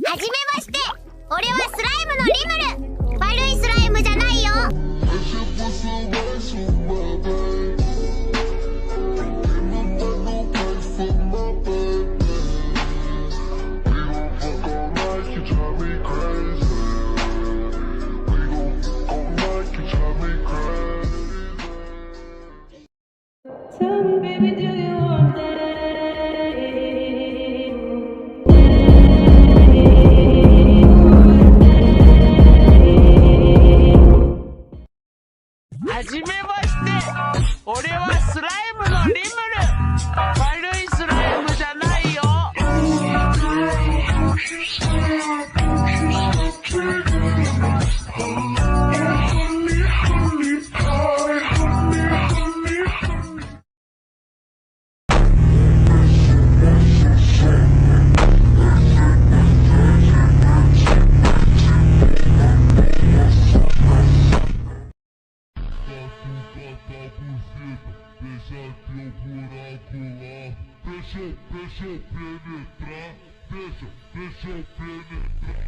はじめまして、俺はスライムのリムル。悪いスライムじゃないよ。はじめまして、俺はスライムのリムル。悪いスライムじゃないよ。Deixa teu buraco lá, deixa eu penetrar, deixa eu penetrar.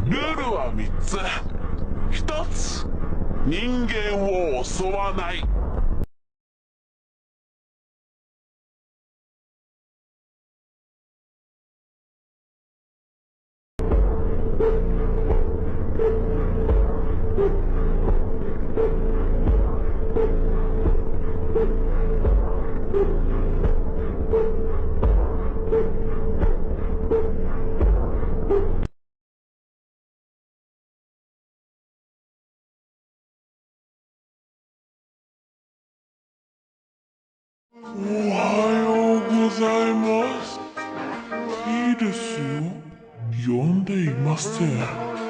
ルールは3つ。1つ、人間を襲わない。おはようございます。いいですよ。呼んでいません。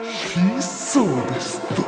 質素ですと。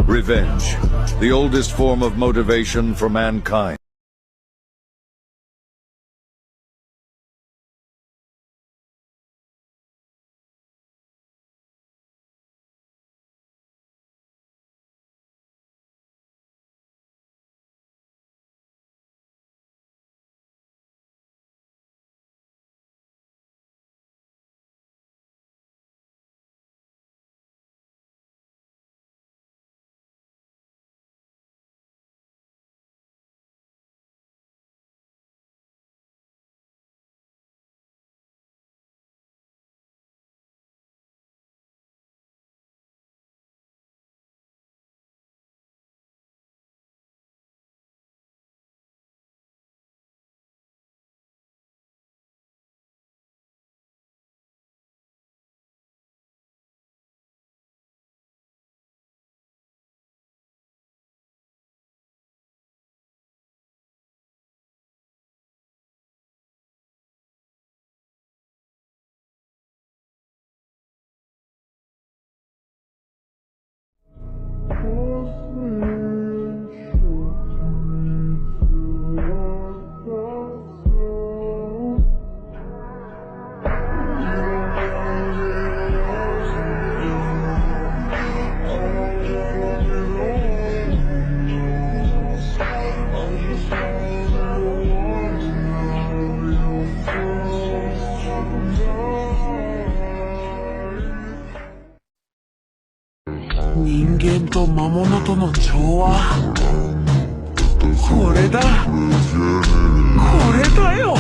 Revenge, the oldest form of motivation for mankind.人間と魔物との調和、これだ、これだよ。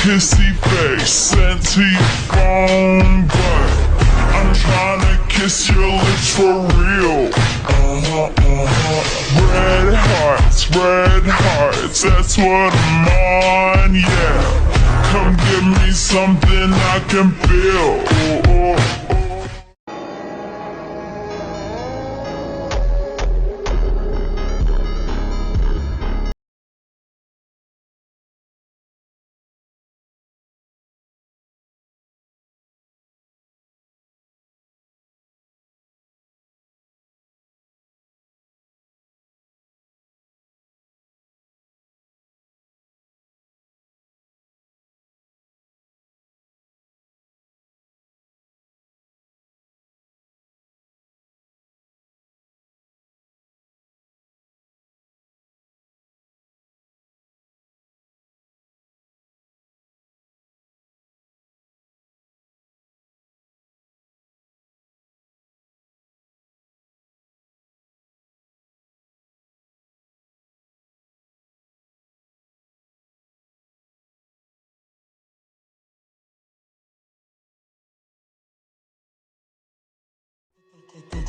Kissy face, sent to your phone, but I'm trying to kiss your lips for real. Red hearts, that's what I'm on, yeah. Come give me something I can feel.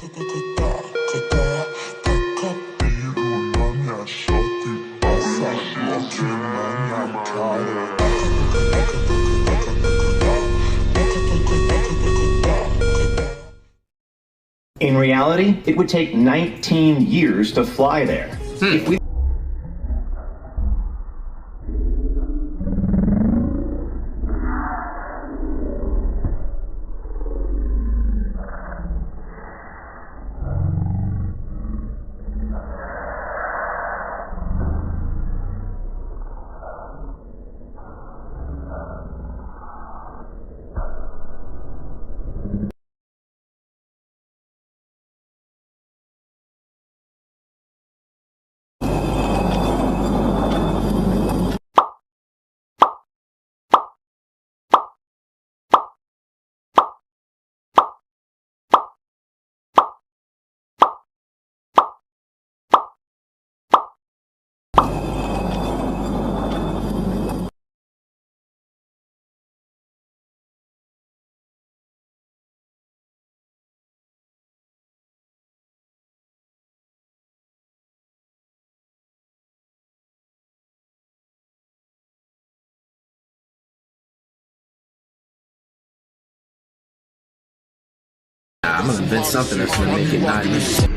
In reality, it would take 19 years to fly there. If we I'm gonna invent something that's gonna make it not even.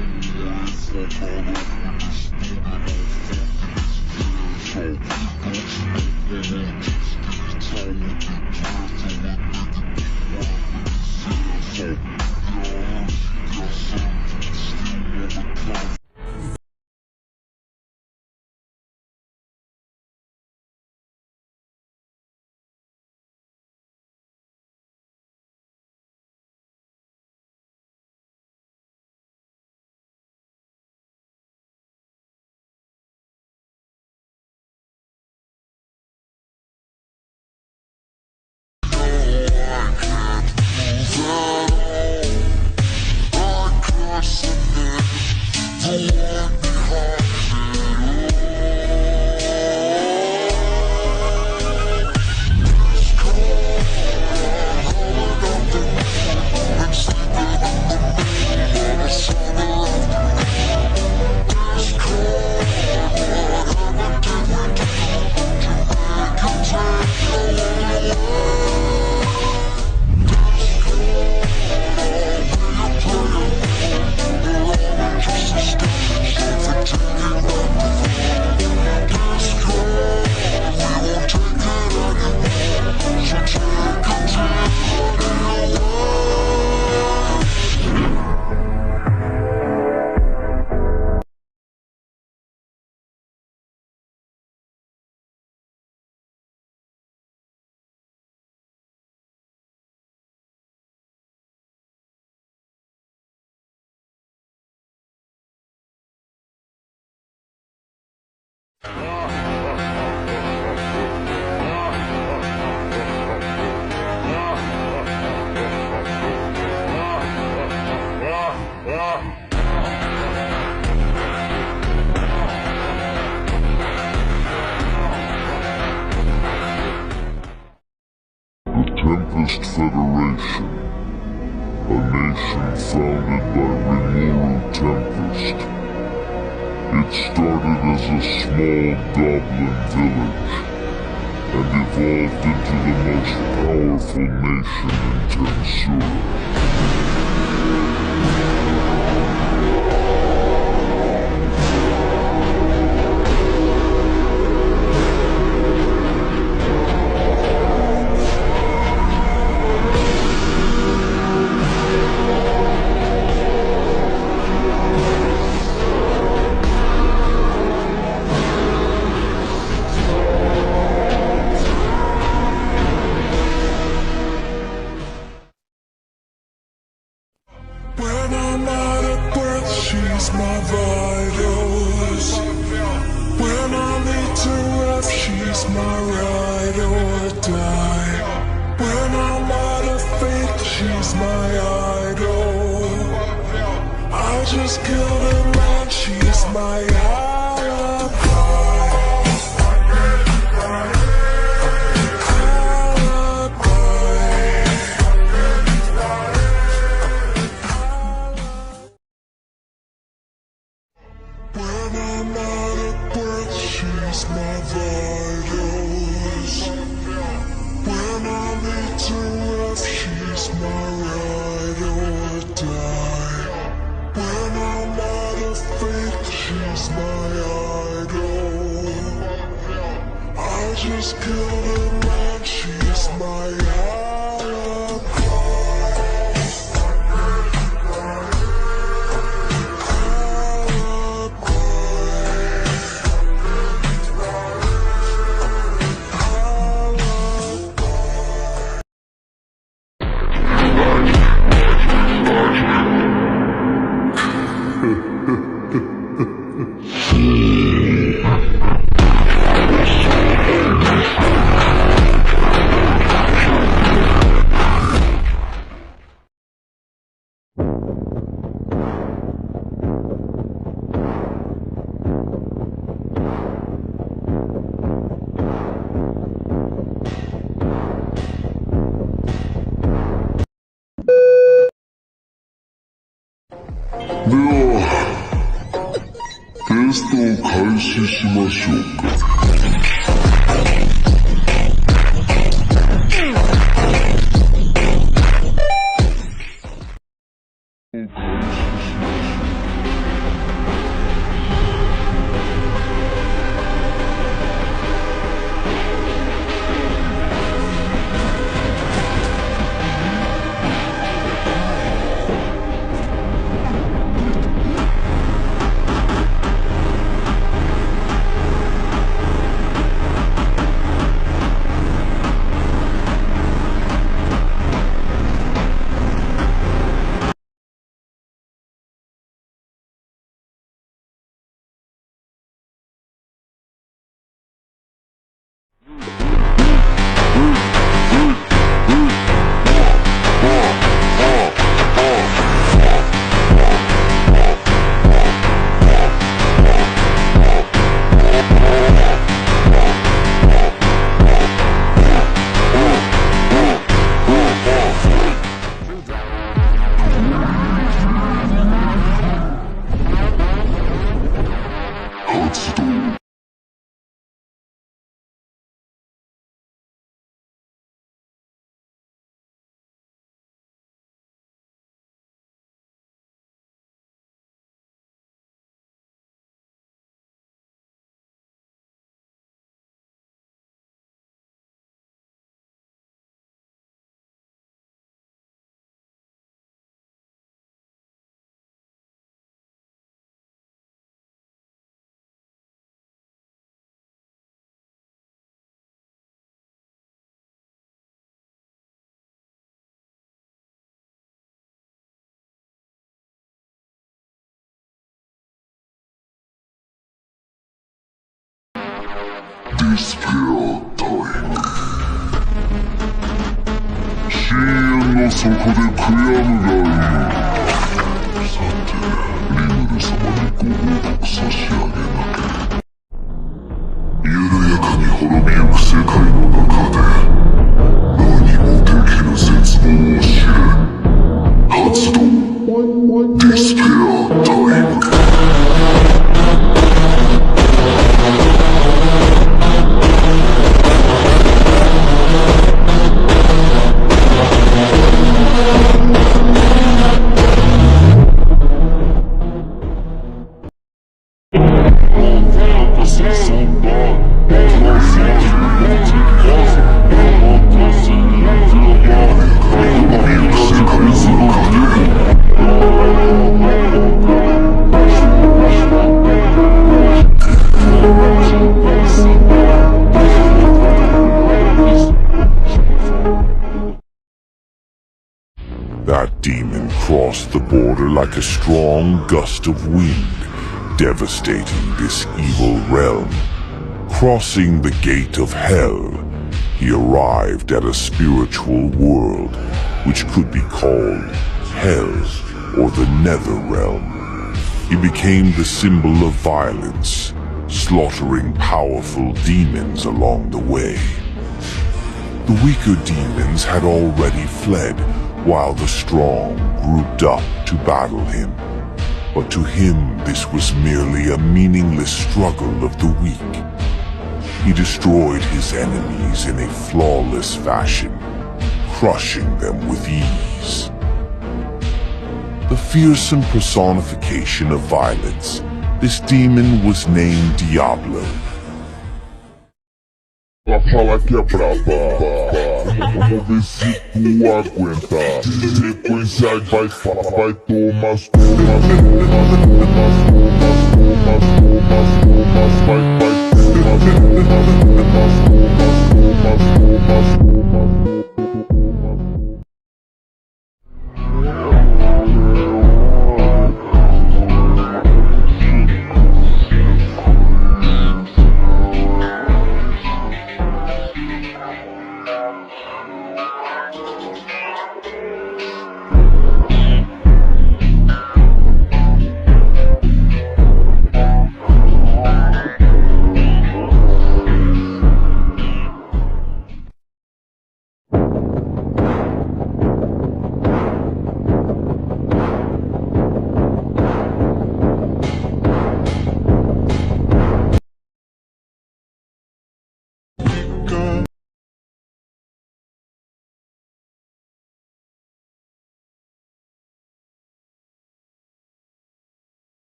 Tempest Federation, a nation founded by Rimuru Tempest. It started as a small goblin village and evolved into the most powerful nation in Tensura. When I'm out of breath, she's my vitals. When I need to rap, she's my ride or die. When I'm out of faith, she's my idol. I just killed a man, she's my When I'm out of breath, she's my vitals. When I need to rest, she's my ride or die. When I'm out of faith, she's my idol. I just killed a man, she's my alibi.では、テストを開始しましょうか。Despair time. 深淵の底で悔やむがいい。さて、リムル様にご報告差し上げなければ。緩やかに滅びゆく世界の中で、何もできぬ絶望を知れ。発動。Despair time. That demon crossed the border like a strong gust of wind, devastating this evil realm. Crossing the gate of hell, he arrived at a spiritual world, which could be called hell or the nether realm. He became the symbol of violence, slaughtering powerful demons along the way. The weaker demons had already fled, while the strong grouped up to battle him. But to him, this was merely a meaningless struggle of the weak. He destroyed his enemies in a flawless fashion, crushing them with ease. The fearsome personification of violence, this demon was named Diablo. Fala que é braba, vamos ver se tu aguenta. Sequência vai tomas,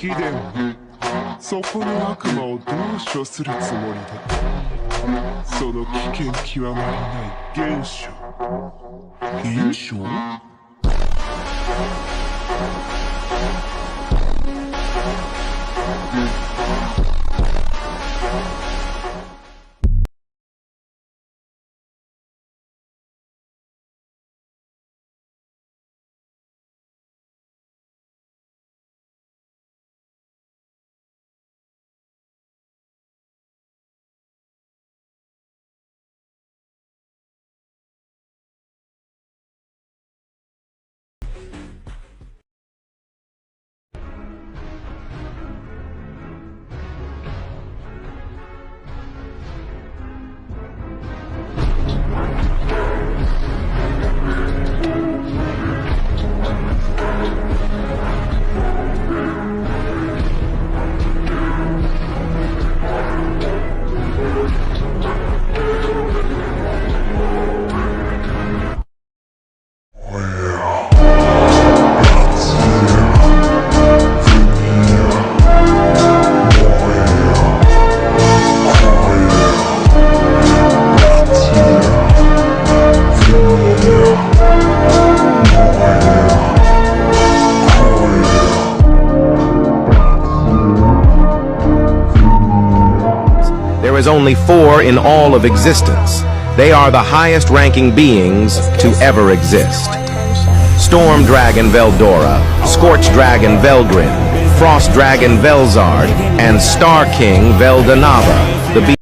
貴殿、そこの悪魔をどう処するつもりだ。その危険極まりない現象。現象？ there is only 4 in all of existence. They are the highest-ranking beings to ever exist. Storm Dragon Veldora, Scorch Dragon Velgrin, Frost Dragon Velzard, and Star King Veldanava. The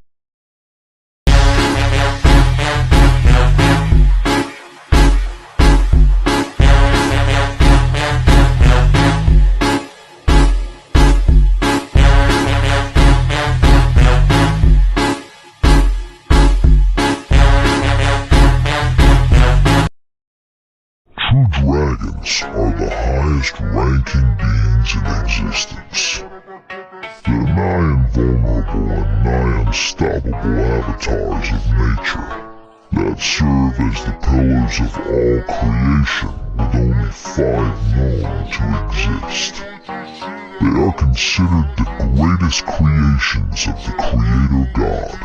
Dragons are the highest-ranking beings in existence. They're nigh invulnerable and nigh unstoppable avatars of nature that serve as the pillars of all creation with only 5 known to exist. They are considered the greatest creations of the Creator God.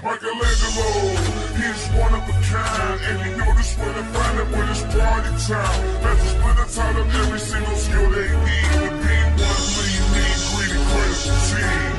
Michelangelo, he's one of a kind, and you know this where to find it when it's party time. That's a split the time of every single skill they need to be one lead, mean, greedy, critical team.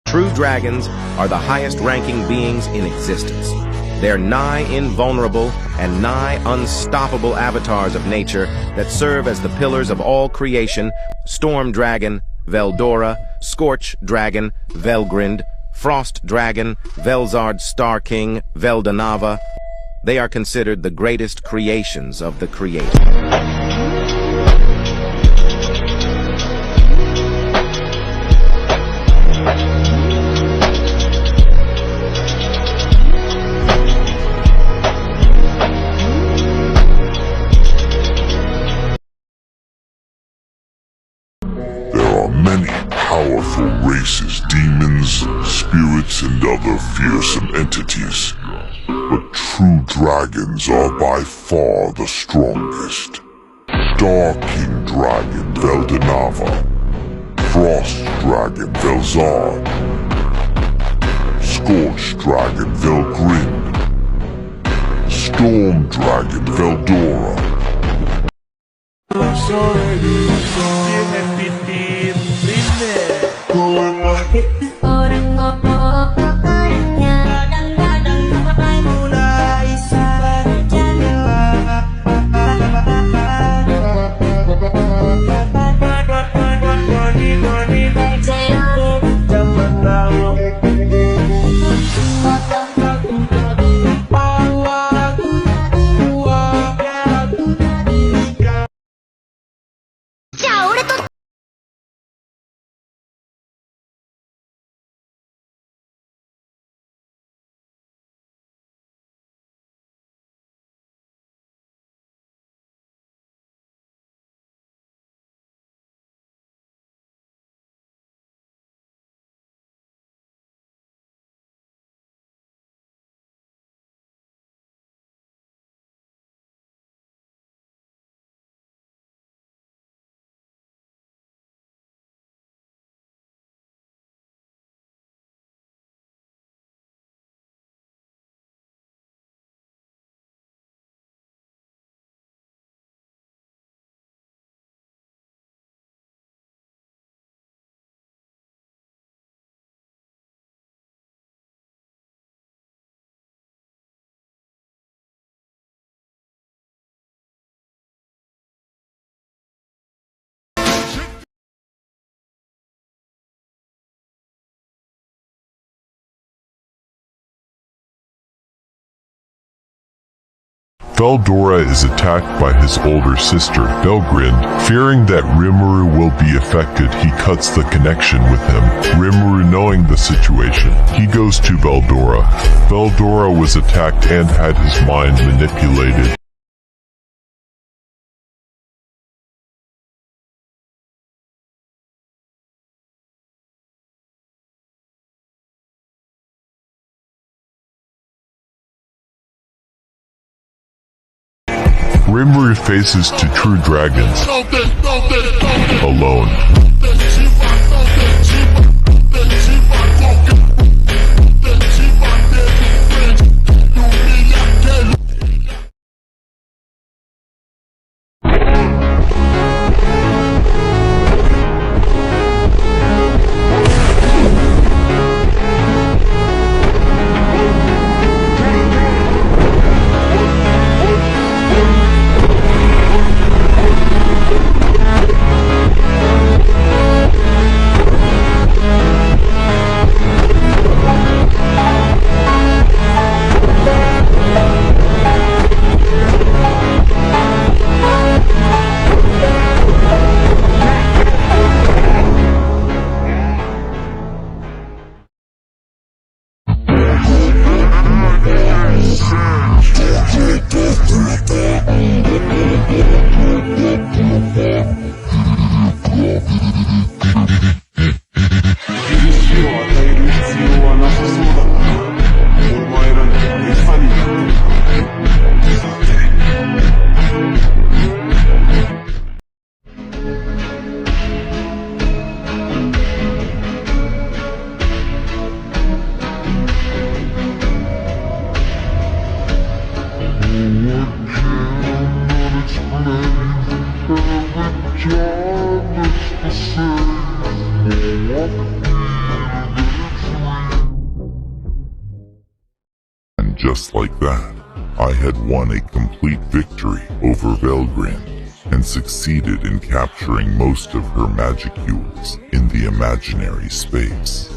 True dragons are the highest-ranking beings in existence. They're nigh invulnerable and nigh unstoppable avatars of nature that serve as the pillars of all creation. Storm Dragon Veldora, Scorch Dragon Velgrind, Frost Dragon Velzard, Star King Veldanava. They are considered the greatest creations of the Creator. Many powerful races, demons, spirits, and other fearsome entities. But true dragons are by far the strongest. Dark King Dragon Veldanava, Frost Dragon Velzard, Scorch Dragon Velgrind, Storm Dragon Veldora. Veldora is attacked by his older sister, Belgrind. Fearing that Rimuru will be affected, he cuts the connection with him. Rimuru, knowing the situation, he goes to Veldora. Veldora was attacked and had his mind manipulated. Rimuru faces to true dragons alone. And just like that, I had won a complete victory over Belgrind and succeeded in capturing most of her magicules in the imaginary space.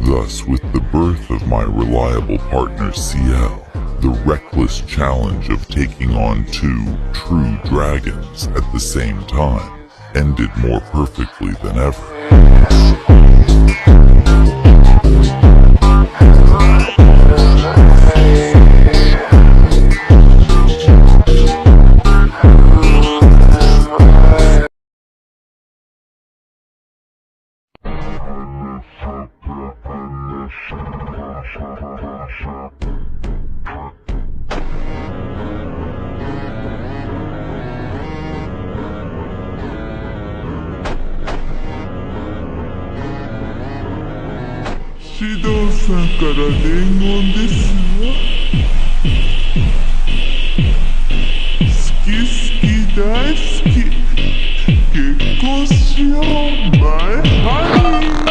Thus, with the birth of my reliable partner CL, the reckless challenge of taking on two true dragons at the same time ended more perfectly than ever. Shido さんから伝言ですわ。好き好き大好き。結婚しよう、マイハニー。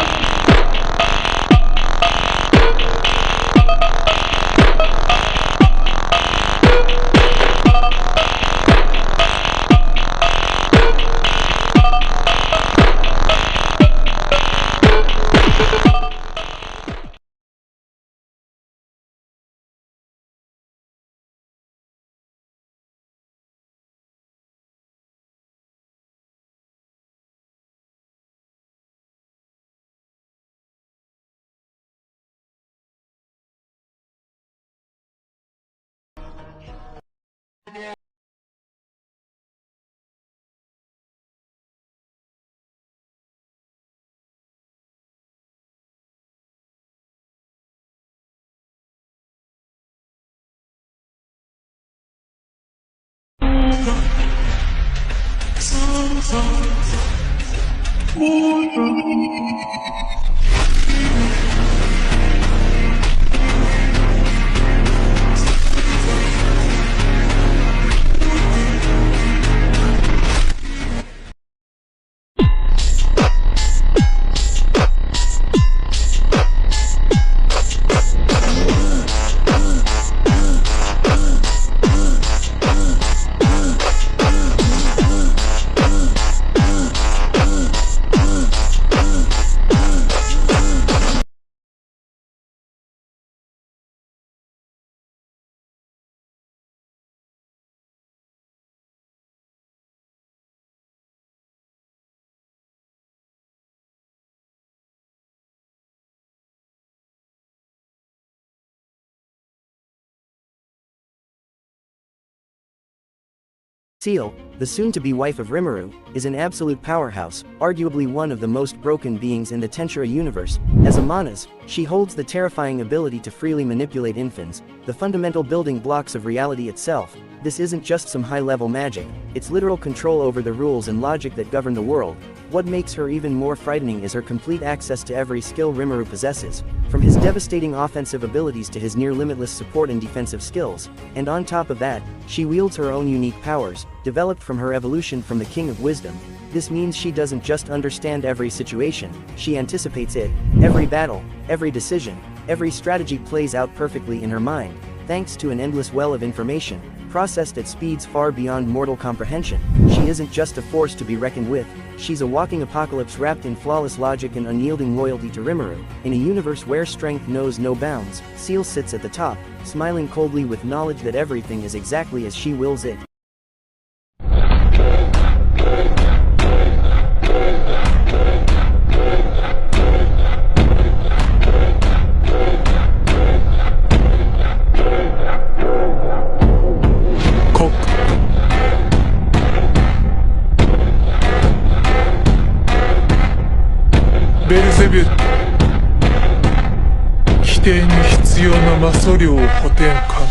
Seal, the soon-to-be wife of Rimuru, is an absolute powerhouse, arguably one of the most broken beings in the Tensura universe. As a Manas, she holds the terrifying ability to freely manipulate infants, the fundamental building blocks of reality itself. This isn't just some high-level magic, it's literal control over the rules and logic that govern the world. What makes her even more frightening is her complete access to every skill Rimuru possesses, from his devastating offensive abilities to his near-limitless support and defensive skills, and on top of that, she wields her own unique powers, developed from her evolution from the King of Wisdom. This means she doesn't just understand every situation, she anticipates it. Every battle, every decision, every strategy plays out perfectly in her mind, thanks to an endless well of information, processed at speeds far beyond mortal comprehension. She isn't just a force to be reckoned with, she's a walking apocalypse wrapped in flawless logic and unyielding loyalty to Rimuru. In a universe where strength knows no bounds, Seal sits at the top, smiling coldly with knowledge that everything is exactly as she wills it. Belzebub 規定に必要な魔素量を補填可能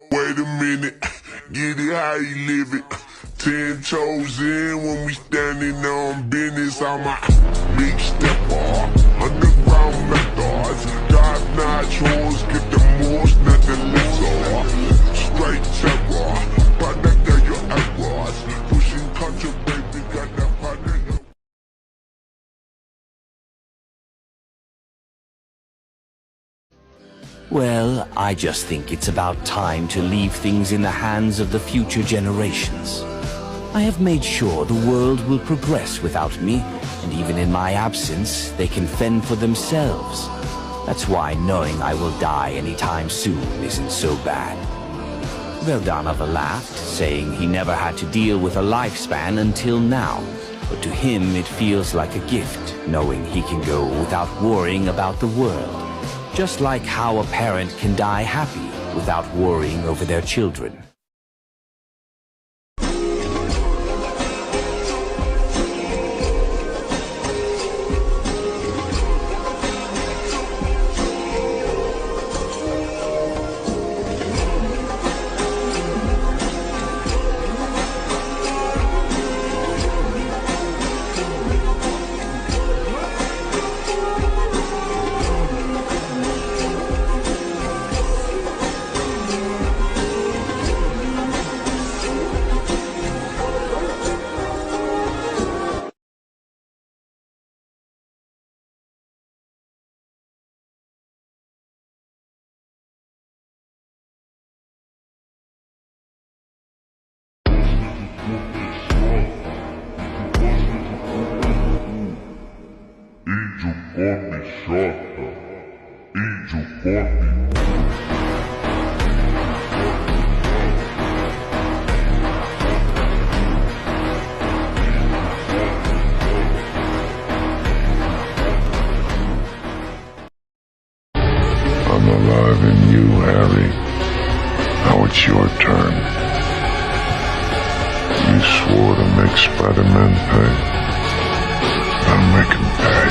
Wait a minute, get it how you live it. 10 toes in when we standing on business. On my big stepper, underground methods. Top-notch hoes, get the most, not the lesser. Straight terror, product of your errors. Pushing country, baby, got that product. Well, I just think it's about time to leave things in the hands of the future generations. I have made sure the world will progress without me, and even in my absence, they can fend for themselves. That's why knowing I will die anytime soon isn't so bad. Veldanova laughed, saying he never had to deal with a lifespan until now, but to him it feels like a gift, knowing he can go without worrying about the world. Just like how a parent can die happy without worrying over their children. I'm alive in you, Harry. Now it's your turn. You swore to make Spider-Man pay. I'll make him pay.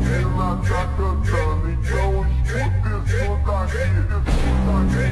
Ela tá cantando, então escuta isso daqui.